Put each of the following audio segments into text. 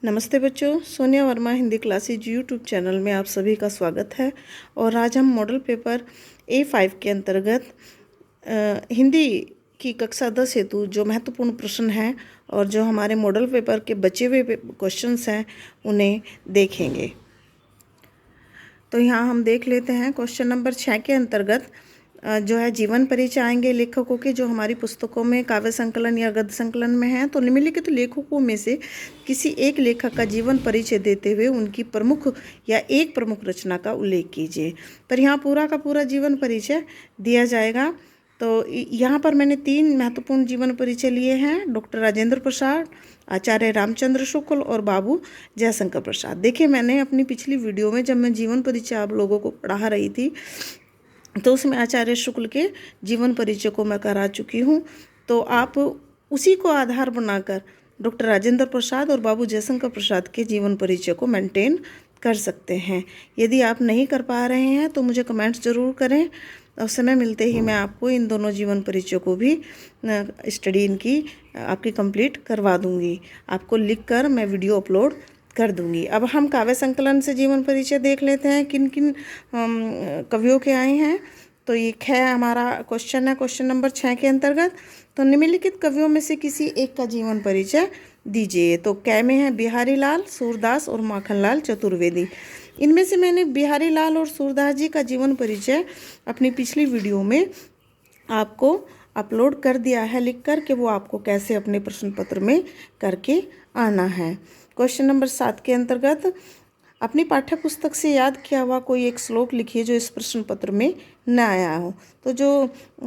नमस्ते बच्चों, Sonia Verma Hindi classes YouTube channel में आप सभी का स्वागत है। और आज हम मॉडल पेपर A5 के अंतर्गत हिंदी की कक्षा 10 हेतु जो महत्वपूर्ण प्रश्न हैं और जो हमारे मॉडल पेपर के बचे हुए क्वेश्चंस हैं उन्हें देखेंगे। तो यहाँ हम देख लेते हैं क्वेश्चन नंबर 6 के अंतर्गत जो है जीवन परिचय आएंगे लेखकों के, जो हमारी पुस्तकों में काव्य संकलन या गद्य संकलन में हैं। तो निम्नलिखित लेखकों में से किसी एक लेखक का जीवन परिचय देते हुए उनकी प्रमुख या एक प्रमुख रचना का उल्लेख कीजिए। पर यहाँ पूरा का पूरा जीवन परिचय दिया जाएगा। तो यहाँ पर मैंने 3 महत्वपूर्ण जीवन परिचय लिए हैं, डॉक्टर राजेंद्र प्रसाद, आचार्य रामचंद्र शुक्ल और बाबू जयशंकर प्रसाद। देखिए, मैंने अपनी पिछली वीडियो में जब मैं जीवन परिचय आप लोगों को पढ़ा रही थी तो उसमें आचार्य शुक्ल के जीवन परिचय को मैं करा चुकी हूँ। तो आप उसी को आधार बनाकर डॉक्टर राजेंद्र प्रसाद और बाबू जयशंकर प्रसाद के जीवन परिचय को मेंटेन कर सकते हैं। यदि आप नहीं कर पा रहे हैं तो मुझे कमेंट्स ज़रूर करें और समय मिलते ही मैं आपको इन दोनों जीवन परिचय को भी स्टडी इनकी आपकी कंप्लीट करवा दूँगी। आपको लिख कर मैं वीडियो अपलोड कर दूंगी। अब हम काव्य संकलन से जीवन परिचय देख लेते हैं किन किन कवियों के आए हैं। तो ये हमारा क्वेश्चन है, क्वेश्चन नंबर 6 के अंतर्गत। तो निम्नलिखित कवियों में से किसी एक का जीवन परिचय दीजिए। तो कै में है बिहारी लाल, सूरदास और माखनलाल चतुर्वेदी। इनमें से मैंने बिहारी लाल और सूरदास जी का जीवन परिचय अपनी पिछली वीडियो में आपको अपलोड कर दिया है लिख कर कि वो आपको कैसे अपने प्रश्न पत्र में करके आना है। क्वेश्चन नंबर 7 के अंतर्गत अपनी पाठ्य पुस्तक से याद किया हुआ कोई एक श्लोक लिखिए जो इस प्रश्न पत्र में न आया हो। तो जो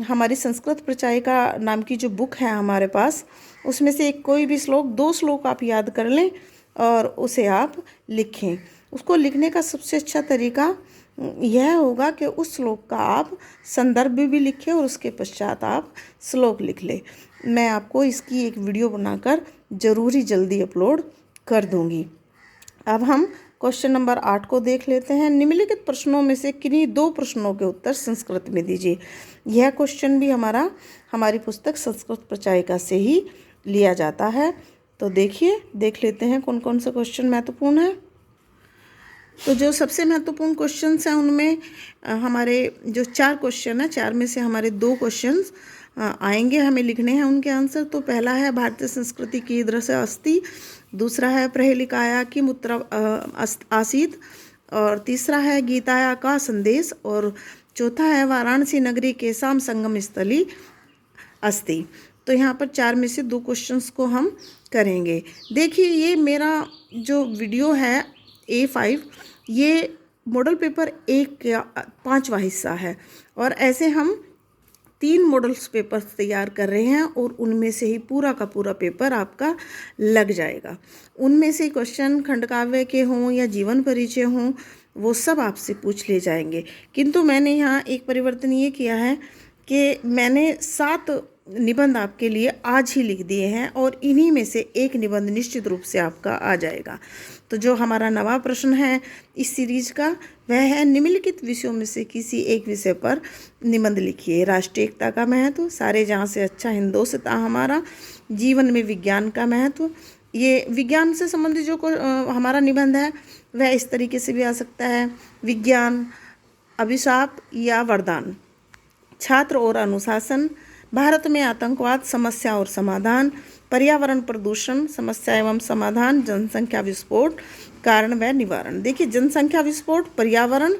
हमारी संस्कृत प्रचायिका नाम की जो बुक है हमारे पास, उसमें से एक कोई भी श्लोक, 2 श्लोक आप याद कर लें और उसे आप लिखें। उसको लिखने का सबसे अच्छा तरीका यह होगा कि उस श्लोक का आप संदर्भ भी लिखें और उसके पश्चात आप श्लोक लिख लें। मैं आपको इसकी एक वीडियो बनाकर ज़रूर ही जल्दी अपलोड कर दूंगी। अब हम क्वेश्चन नंबर 8 को देख लेते हैं। निम्नलिखित प्रश्नों में से किन्हीं 2 प्रश्नों के उत्तर संस्कृत में दीजिए। यह क्वेश्चन भी हमारी पुस्तक संस्कृत प्रचायिका से ही लिया जाता है। तो देख लेते हैं कौन कौन से क्वेश्चन महत्वपूर्ण है। तो जो सबसे महत्वपूर्ण क्वेश्चन हैं उनमें हमारे जो 4 क्वेश्चन हैं, 4 में से हमारे 2 क्वेश्चन आएंगे, हमें लिखने हैं उनके आंसर। तो पहला है भारतीय संस्कृति कीदृश अस्ति, दूसरा है प्रहेलिकाया किम उत्तर आसीत, और तीसरा है गीताया का संदेश, और चौथा है वाराणसी नगरी के साम संगम स्थली अस्ति। तो यहाँ पर 4 में से 2 क्वेश्चंस को हम करेंगे। देखिए, ये मेरा जो वीडियो है A5, ये मॉडल पेपर 1 का 5वां हिस्सा है और ऐसे हम 3 मॉडल्स पेपर तैयार कर रहे हैं और उनमें से ही पूरा का पूरा पेपर आपका लग जाएगा। उनमें से क्वेश्चन खंडकाव्य के हों या जीवन परिचय हों, वो सब आपसे पूछ ले जाएंगे। किंतु मैंने यहाँ एक परिवर्तन ये किया है कि मैंने 7 निबंध आपके लिए आज ही लिख दिए हैं और इन्हीं में से एक निबंध निश्चित रूप से आपका आ जाएगा। तो जो हमारा नवा प्रश्न है इस सीरीज का वह है, निम्नलिखित विषयों में से किसी एक विषय पर निबंध लिखिए। राष्ट्रीय एकता का महत्व, सारे जहाँ से अच्छा हिंदोस्तां हमारा, जीवन में विज्ञान का महत्व। ये विज्ञान से संबंधित जो हमारा निबंध है वह इस तरीके से भी आ सकता है, विज्ञान अभिशाप या वरदान, छात्र और अनुशासन, भारत में आतंकवाद समस्या और समाधान, पर्यावरण प्रदूषण समस्या एवं समाधान, जनसंख्या विस्फोट कारण व निवारण। देखिए, जनसंख्या विस्फोट, पर्यावरण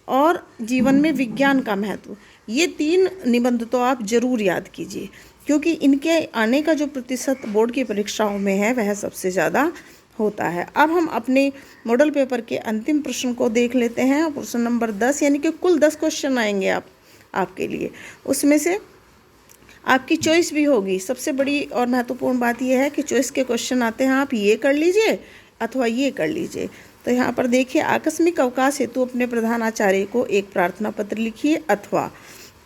और जीवन में विज्ञान का महत्व, ये 3 निबंध तो आप जरूर याद कीजिए क्योंकि इनके आने का जो प्रतिशत बोर्ड की परीक्षाओं में है वह सबसे ज़्यादा होता है। अब हम अपने मॉडल पेपर के अंतिम प्रश्न को देख लेते हैं। प्रश्न नंबर 10, यानी कि कुल 10 क्वेश्चन आएंगे आपके लिए। उसमें से आपकी चॉइस भी होगी। सबसे बड़ी और महत्वपूर्ण बात यह है कि चॉइस के क्वेश्चन आते हैं, आप ये कर लीजिए अथवा ये कर लीजिए। तो यहाँ पर देखिए, आकस्मिक अवकाश हेतु अपने प्रधानाचार्य को एक प्रार्थना पत्र लिखिए, अथवा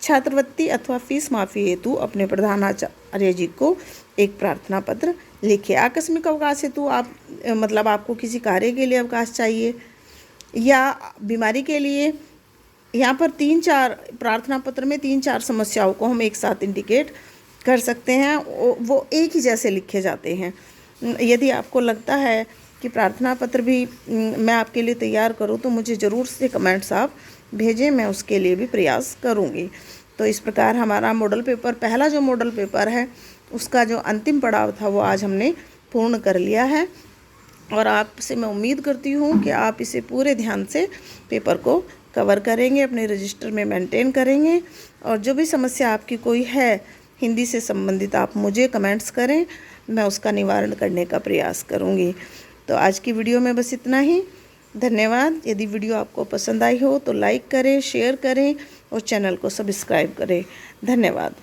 छात्रवृत्ति अथवा फीस माफी हेतु अपने प्रधानाचार्य जी को एक प्रार्थना पत्र लिखिए। आकस्मिक अवकाश हेतु आप मतलब आपको किसी कार्य के लिए अवकाश चाहिए या बीमारी के लिए। यहाँ पर 3-4 प्रार्थना पत्र में 3-4 समस्याओं को हम एक साथ इंडिकेट कर सकते हैं, वो एक ही जैसे लिखे जाते हैं। यदि आपको लगता है कि प्रार्थना पत्र भी मैं आपके लिए तैयार करूं, तो मुझे ज़रूर से कमेंट्स आप भेजें, मैं उसके लिए भी प्रयास करूंगी। तो इस प्रकार हमारा मॉडल पेपर, पहला जो मॉडल पेपर है उसका जो अंतिम पड़ाव था वो आज हमने पूर्ण कर लिया है। और आपसे मैं उम्मीद करती हूँ कि आप इसे पूरे ध्यान से पेपर को कवर करेंगे, अपने रजिस्टर में मेंटेन करेंगे। और जो भी समस्या आपकी कोई है हिंदी से संबंधित, आप मुझे कमेंट्स करें, मैं उसका निवारण करने का प्रयास करूँगी। तो आज की वीडियो में बस इतना ही। धन्यवाद। यदि वीडियो आपको पसंद आई हो तो लाइक करें, शेयर करें और चैनल को सब्सक्राइब करें। धन्यवाद।